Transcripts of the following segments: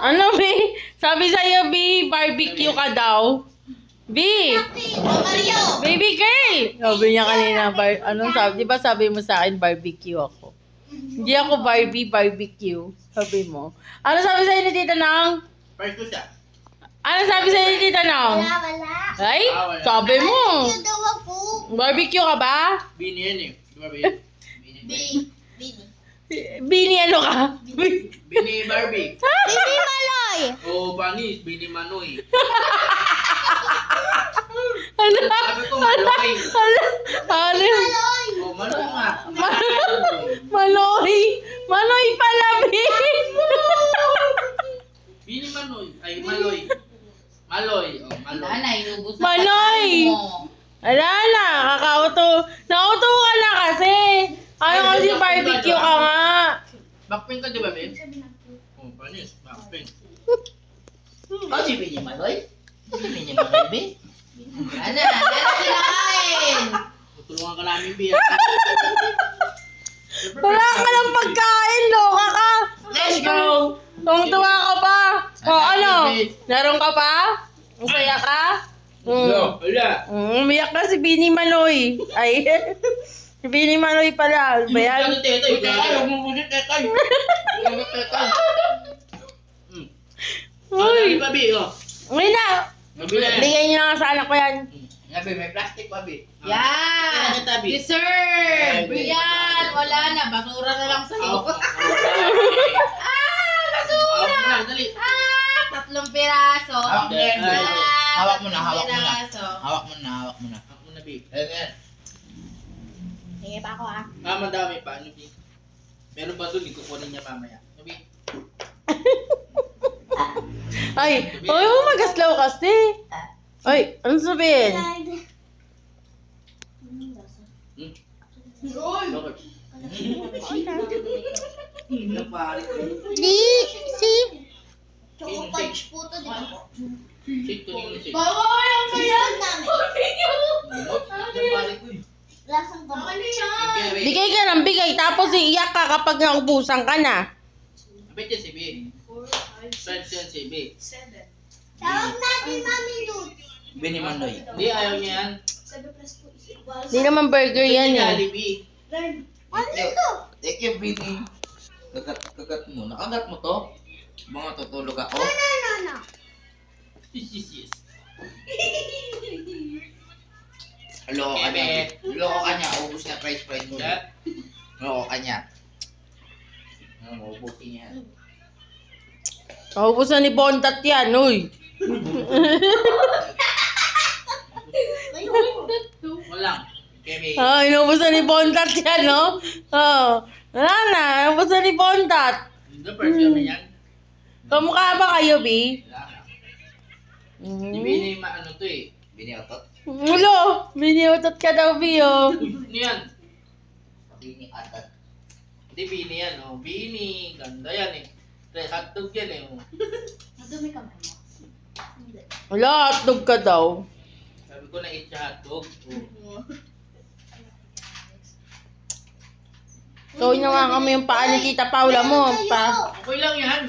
Ano, B? Sabi sa'yo, B, barbecue ka daw. B! Baby girl! Sabi niya kanina, anong sabi? Di ba sabi mo sa akin, barbecue ako? Hindi ako Barbie, barbecue. Sabi mo. Ano sabi sa'yo ni Tita Nang? First ko siya. Ano sabi sa'yo ni Tita Nang? Wala. Ay, Wala. sabi mo. Barbecue daw ako. Barbecue ka ba? Bini yan eh. Di ba, Bi? Bini. Bini ano ka? Bini Barbie. Bini Maloy. O, Banis. Bini Manoy. Ano? Sabi ko, Maloy. Ano? Maloy. O, Manoy nga. Manoy! Manoy pala, B! Bini Manoy. Ay, Maloy. Maloy. O, Maloy. Inubos na Manoy! pagkain mo. Wala na, kakauto. Nauto ka na kasi. Ano kasi barbecue ka nga. Backpin ka, di ba, Ben? O, Banis. Backpin. Oh, si Bini Maloy? Si Bini Maloy, be? Ana, kinain! Tutulungan ka namin, Bi. Wala ka ng pagkain, loka ka. Let's go! Tungtuwa ka pa. O ano? Larong ka pa? Masaya ka? Wala. Umiyak na si Bini Manoy. Ay, si Bini Manoy pala. Ano ba yan? Ano, tetay? Huwag mo muna, tetay. Huwag mo, tetay. Uy, Ano, Bi? O. uwi na. Mabili. Bigay niyo na nga sa anak ko yan. Sabi, may plastic pa, Bi. Yan! Ano, tabi? Deserve! Yan! Wala na. Basura na lang sa'yo. Hawak mo na, dali. Tatlong piraso. Hawak mo na. Hawak mo na, hawak mo na. Piraso. Hawak mo na, hawak mo na. Hawak mo na, Bi. Ayan. Sige pa ako ah. Madami pa. Ano, Bi? Meron ba doon? Ikukunin niya mamaya. Ano, Bi? Ay, huwag mo magaslaw kasi. Ay, ano sabihin? Ano, pare? Si. Choco punch po to, di ba? Shake to yung shake. Bawa yung Susunod namin. Ano, pare ko eh. Lasang tama. Bigay ka ng bigay, tapos iiyak ka kapag naubusan ka na. Abit yan si Bi. Friends yan si Bi. Tawag natin Mami Luz. Bini Manoy. Hindi, ayaw niya yan. Hindi naman burger yan eh. Jollibee. Ano ito? Thank you, Bini. Kagat mo. Nakagat mo to? Mga tutulog ako. No. Yes. Loko ka niya. Loko ka niya. Ubus na price mo. Chat. Loko ka niya. Ubusin niya. Naubos na ni Bondat yan, uy. Walang. Kemi. Ah, inubos na ni Bondat yan, no? Oh. Wala na, inubos na ni Bondat. The first kami yan. Kamukha ba kayo, B? Wala na. Mm. Hindi Bini ano to eh. Bini otot. Ulo, biniutot ka daw, B, oh. Ano yan? Bini atat. Hindi Bini yan oh. Bini. Ganda yan eh. Hotdog yan eh. Oh. Madumi kamay mo. Wala, hotdog ka daw. Sabi ko na eat siya hotdog. Oh. Gawin na nga kami yung paa ni Tita Paula mo. Okay lang yan.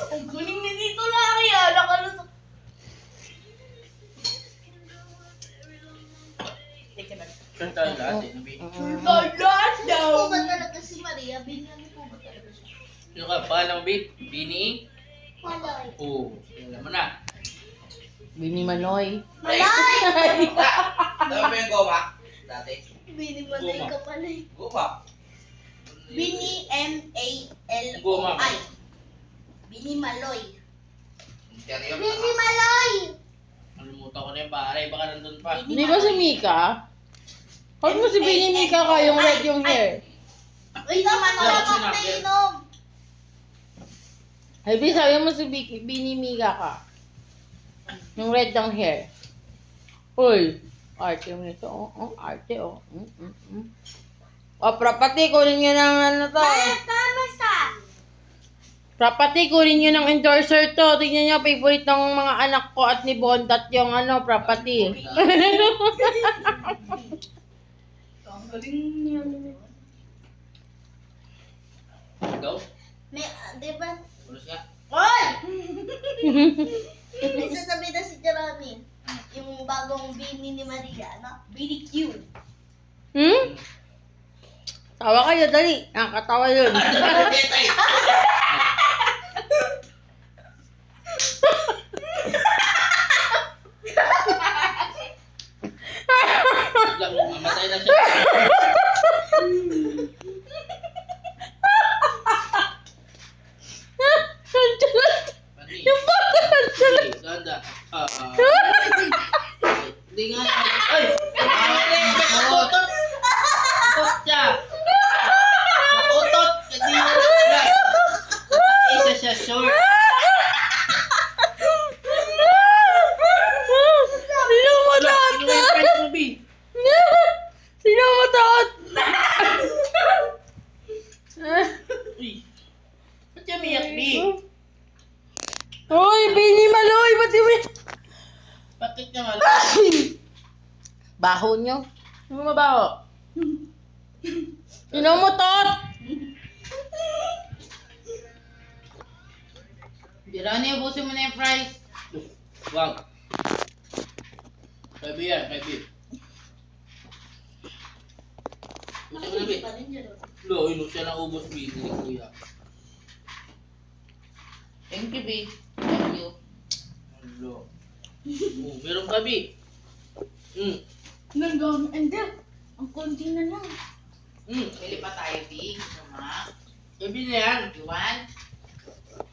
Ang galing na dito lang yan. Nakalusok. Saan tayo lahat eh. Nabi. Lahat daw. Ano ba talaga si Maria? Binyan ko ba talaga siya? Sino ka? Pangalan mo, Bi? Bini? Malay. Oo. Alam mo na. Bini Manoy. Malay! Dami ba yung goma? Dati. Bini Malay ka pala eh. Goma. Bini Goma. M-A-L-O-I. Bini Maloy. Seryo? Bini Maloy! Nalimutan ko na yung pare. Baka nandun pa. Di ba si Mika? Huwag mo si Bini Mika ka, yung red yung hair. Uy, naman ako na inom. Ay, B, sabi mo si Bini Mika ka. Yung red ng hair. Uy, arte mo nito. Oh, arte, oh. O, property, kunin nyo ng ano to. Tama sa. Property, kunin nyo ng endorser to. Tingnan nyo, favorite ng mga anak ko at ni Bondat yung ano, property. Ang galing niya. Ikaw? May, di ba? Ulos nga. Oy! May sasabihin na si Jeremy. Yung bagong bini ni Maria, no? Bini Q. Hmm? Tawa kayo, dali. Nakakatawa yun. Lang, mamatay na siya. Mani. Sige, ganda. Hindi nga. Ay! Makutot! Makutot siya! Makutot! Kasi isa siya short. Sino mo taot? Sino yung price mo, B? Sino mo taot? Uy! Ba't siya miyak, B? Hoy, Bini Maloy, ba't di mo Bakit niya mal? Baho nyo? Ano mabaho? Sino mo taot? Jeremy, ubusin mo na yung fries. Wag. Kay B yan, kay B. Gusto mo na, B? Pa rin Jeremy. Lo, ino siya lang ubos, B. Hindi kuya. Thank you, B. Thank you. Lo. Oh, meron ka, B. Nanggang, hindi. Ang konti na lang. Pili pa tayo, B. Gusto mo? Kay B na yan. You want?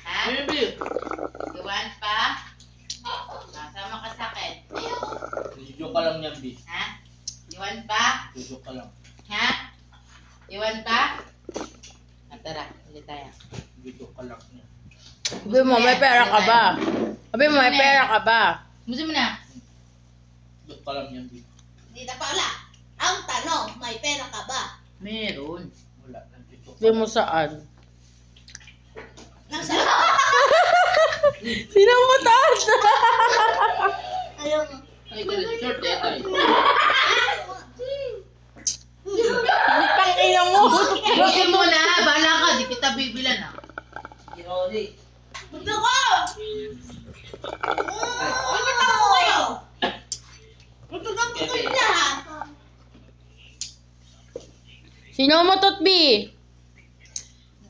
Ha? Kay B. You want pa? Sama ka sa akin. Joke ka lang yan, B. Ha? You want pa? Joke ka lang. Ha? You want pa? Tara, ulit tayo. Joke ka lang yan. Sabi mo, may pera ka ba? Sabi mo, may pera ka ba? Gusto mo na? Joke ka lang yan, B. Hindi na pala. Ang tanong, may pera ka ba? Meron. Wala. Joke Sabi mo saan? Nasa Sino mo taot? ayaw mo. Ay, ganun. Short eh, tayo. Pang ina mo. Gusto mo na, bahala ka. Di kita bibilan, ha? Punta ko! Bakit ako kayo? Punta ka po kayo lahat. Sino mo tot, B?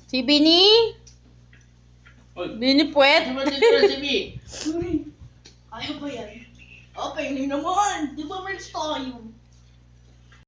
Si Bini? Oy. Bini Puwet? Di ba dito si B? Ayaw ba yan? Okay, naman. Di ba may tayo?